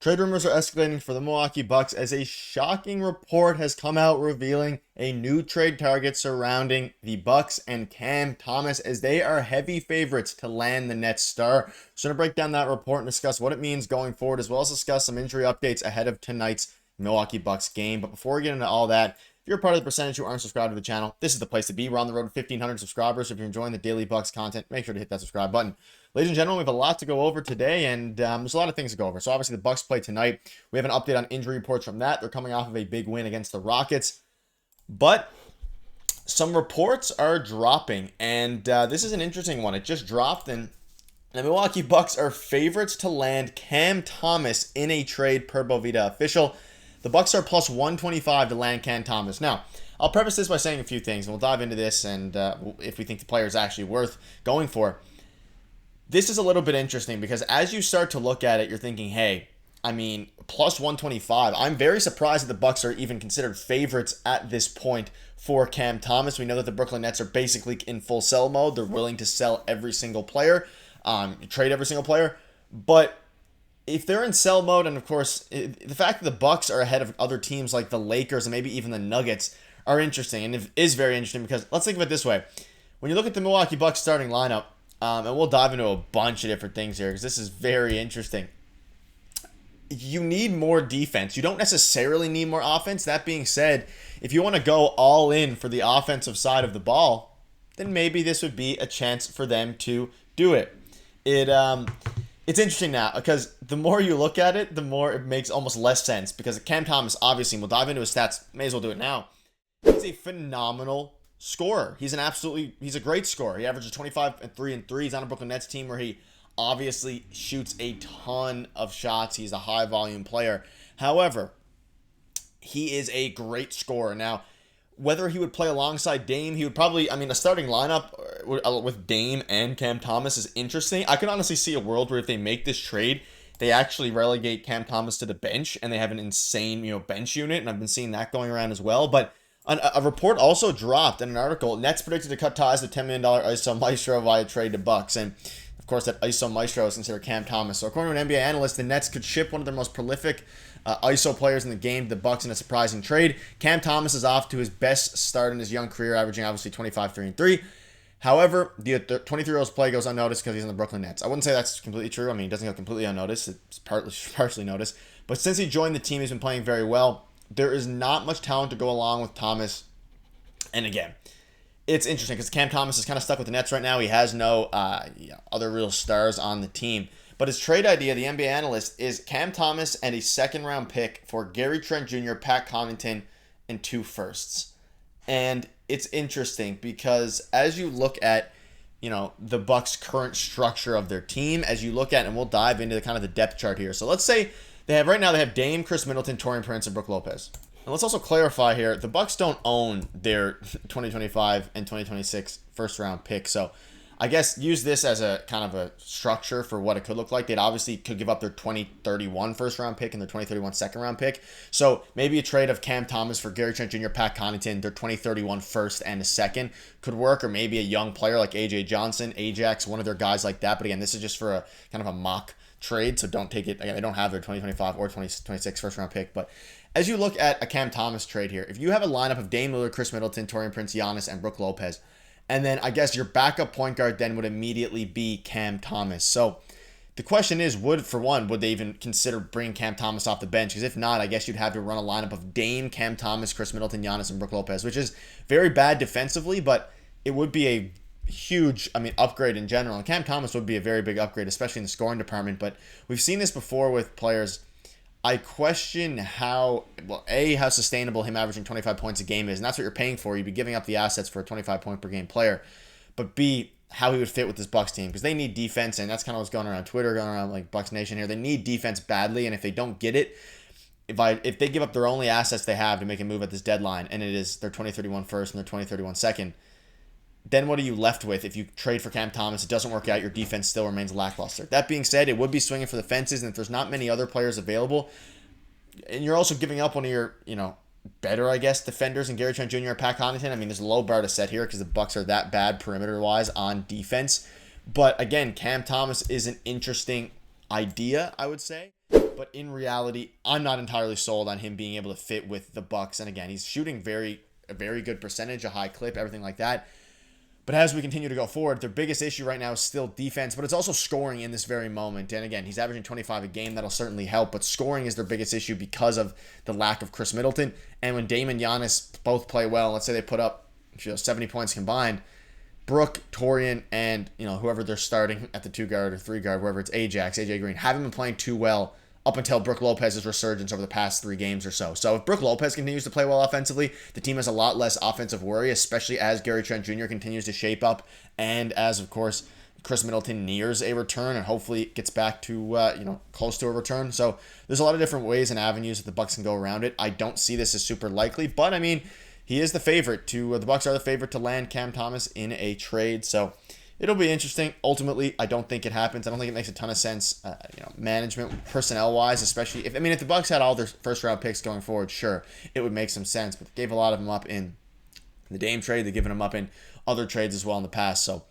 Trade rumors are escalating for the Milwaukee Bucks as a shocking report has come out revealing a new trade target surrounding the Bucks and Cam Thomas as they are heavy favorites to land the Nets star. So I'm going to break down that report and discuss what it means going forward, as well as discuss some injury updates ahead of tonight's Milwaukee Bucks game. But before we get into all that, if you're a part of the percentage who aren't subscribed to the channel, this is the place to be. We're on the road to 1,500 subscribers. If you're enjoying the daily Bucks content, make sure to hit that subscribe button. Ladies and gentlemen, we have a lot to go over today, and there's a lot of things to go over. So obviously the Bucks play tonight. We have an update on injury reports from that. They're coming off of a big win against the Rockets. But some reports are dropping, and this is an interesting one. It just dropped, and the Milwaukee Bucks are favorites to land Cam Thomas in a trade per Bovita official. The Bucks are plus 125 to land Cam Thomas. Now, I'll preface this by saying a few things, and we'll dive into this, and if we think the player is actually worth going for. This is a little bit interesting because as you start to look at it, you're thinking, hey, I mean, plus 125. I'm very surprised that the Bucks are even considered favorites at this point for Cam Thomas. We know that the Brooklyn Nets are basically in full sell mode. They're willing to sell every single player, trade every single player. But if they're in sell mode, and of course, the fact that the Bucks are ahead of other teams like the Lakers and maybe even the Nuggets are interesting, and it is very interesting because let's think of it this way. When you look at the Milwaukee Bucks starting lineup, and we'll dive into a bunch of different things here because this is very interesting. You need more defense. You don't necessarily need more offense. That being said, if you want to go all in for the offensive side of the ball, then maybe this would be a chance for them to do it. It's interesting now because the more you look at it, the more it makes almost less sense because Cam Thomas, obviously, we'll dive into his stats, may as well do it now. He's a phenomenal scorer. He's a great scorer. He averages 25 and 3 and 3. He's on a Brooklyn Nets team where he obviously shoots a ton of shots. He's a high volume player. However, he is a great scorer. Now, whether he would play alongside Dame, he would probably, a starting lineup with Dame and Cam Thomas is interesting. I could honestly see a world where if they make this trade, they actually relegate Cam Thomas to the bench and they have an insane, bench unit. And I've been seeing that going around as well. But a report also dropped in an article. Nets predicted to cut ties with $10 million ISO Maestro via trade to Bucks. And, of course, that ISO Maestro is considered Cam Thomas. So, according to an NBA analyst, the Nets could ship one of their most prolific ISO players in the game to the Bucks in a surprising trade. Cam Thomas is off to his best start in his young career, averaging, obviously, 25, 3, and 3. However, the 23-year-old's play goes unnoticed because he's on the Brooklyn Nets. I wouldn't say that's completely true. He doesn't go completely unnoticed. It's partially noticed. But since he joined the team, he's been playing very well. There is not much talent to go along with Thomas. And again, it's interesting because Cam Thomas is kind of stuck with the Nets right now. He has no other real stars on the team. But his trade idea, the NBA analyst, is Cam Thomas and a second-round pick for Gary Trent Jr., Pat Connaughton, and 2 firsts. And it's interesting because as you look at, the Bucks' current structure of their team, as you look at, and we'll dive into the depth chart here. So let's say they have Dame, Chris Middleton, Taurean Prince, and Brook Lopez. And let's also clarify here, the Bucks don't own their 2025 and 2026 first-round pick. So I guess use this as a kind of a structure for what it could look like. They'd obviously could give up their 2031 first-round pick and their 2031 second-round pick. So maybe a trade of Cam Thomas for Gary Trent Jr., Pat Connaughton, their 2031 first and a second could work, or maybe a young player like A.J. Johnson, Ajax, one of their guys like that. But again, this is just for a kind of a mock trade, so don't take it. Again, they don't have their 2025 or 2026 first-round pick, but as you look at a Cam Thomas trade here, if you have a lineup of Dame Lillard, Chris Middleton, Taurean Prince, Giannis, and Brook Lopez, and then I guess your backup point guard then would immediately be Cam Thomas. So the question is, would they even consider bringing Cam Thomas off the bench? Because if not, I guess you'd have to run a lineup of Dame, Cam Thomas, Chris Middleton, Giannis, and Brook Lopez, which is very bad defensively, but it would be a huge, upgrade in general. And Cam Thomas would be a very big upgrade, especially in the scoring department. But we've seen this before with players. I question how sustainable him averaging 25 points a game is, and that's what you're paying for. You'd be giving up the assets for a 25 point per game player. But B, how he would fit with this Bucks team, because they need defense, and that's kind of what's going around Twitter, going around like Bucks Nation here. They need defense badly, and if they don't get it, if they give up their only assets they have to make a move at this deadline, and it is their 2031 first and their 2031 second, then what are you left with if you trade for Cam Thomas? It doesn't work out. Your defense still remains lackluster. That being said, it would be swinging for the fences, and if there's not many other players available, and you're also giving up one of your, better, I guess, defenders in Gary Trent Jr. and Pat Connaughton. There's a low bar to set here because the Bucks are that bad perimeter-wise on defense. But again, Cam Thomas is an interesting idea, I would say. But in reality, I'm not entirely sold on him being able to fit with the Bucks. And again, he's shooting a very good percentage, a high clip, everything like that. But as we continue to go forward, their biggest issue right now is still defense, but it's also scoring in this very moment. And again, he's averaging 25 a game. That'll certainly help, but scoring is their biggest issue because of the lack of Chris Middleton. And when Dame and Giannis both play well, let's say they put up 70 points combined, Brook, Torian, and whoever they're starting at the 2 guard or 3 guard, wherever it's AJ Green, haven't been playing too well up until Brook Lopez's resurgence over the past 3 games or so. So if Brook Lopez continues to play well offensively, the team has a lot less offensive worry, especially as Gary Trent Jr. continues to shape up and as, of course, Chris Middleton nears a return and hopefully gets back to, close to a return. So there's a lot of different ways and avenues that the Bucks can go around it. I don't see this as super likely, but I mean, he is the favorite the Bucks are the favorite to land Cam Thomas in a trade. So it'll be interesting. Ultimately, I don't think it happens. I don't think it makes a ton of sense, management, personnel-wise, especially if the Bucks had all their first-round picks going forward, sure, it would make some sense. But they gave a lot of them up in the Dame trade. They've given them up in other trades as well in the past. So,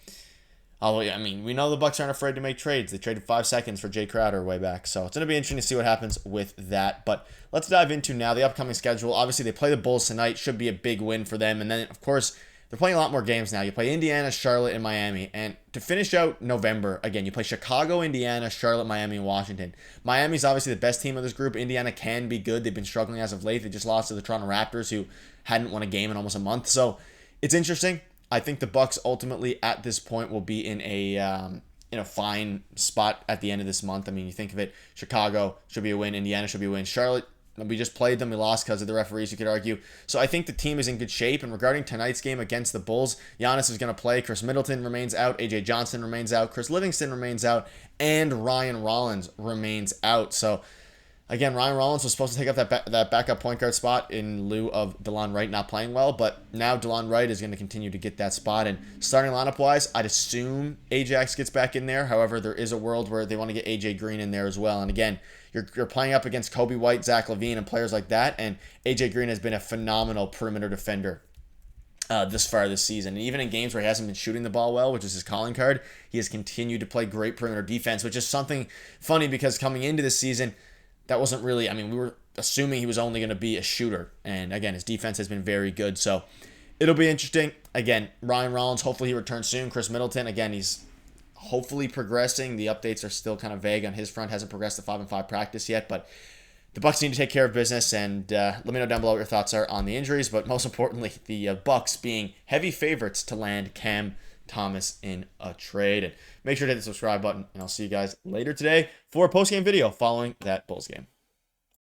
we know the Bucks aren't afraid to make trades. They traded 5 seconds for Jay Crowder way back. So it's going to be interesting to see what happens with that. But let's dive into now the upcoming schedule. Obviously, they play the Bulls tonight. Should be a big win for them. And then, of course, they're playing a lot more games now. You play Indiana, Charlotte, and Miami. And to finish out November, again, you play Chicago, Indiana, Charlotte, Miami, and Washington. Miami's obviously the best team of this group. Indiana can be good. They've been struggling as of late. They just lost to the Toronto Raptors, who hadn't won a game in almost a month. So it's interesting. I think the Bucks ultimately at this point will be in a fine spot at the end of this month. I mean, you think of it, Chicago should be a win. Indiana should be a win. Charlotte, we just played them. We lost because of the referees, you could argue. So I think the team is in good shape. And regarding tonight's game against the Bulls, Giannis is going to play. Chris Middleton remains out. AJ Johnson remains out. Chris Livingston remains out. And Ryan Rollins remains out. So, again, Ryan Rollins was supposed to take up that backup point guard spot in lieu of DeLon Wright not playing well. But now DeLon Wright is going to continue to get that spot. And starting lineup-wise, I'd assume Ajax gets back in there. However, there is a world where they want to get AJ Green in there as well. And again, you're playing up against Kobe White, Zach LaVine, and players like that, and AJ Green has been a phenomenal perimeter defender this far this season. And even in games where he hasn't been shooting the ball well, which is his calling card, he has continued to play great perimeter defense, which is something funny because coming into this season, that wasn't really, we were assuming he was only going to be a shooter. And again, his defense has been very good. So it'll be interesting. Again, Ryan Rollins, hopefully he returns soon. Chris Middleton, again, he's hopefully progressing. The updates are still kind of vague on his front. Hasn't progressed to 5-on-5 practice yet, but the Bucks need to take care of business. And let me know down below what your thoughts are on the injuries, but most importantly, the Bucks being heavy favorites to land Cam Thomas in a trade. And make sure to hit the subscribe button, and I'll see you guys later today for a post-game video following that Bulls game.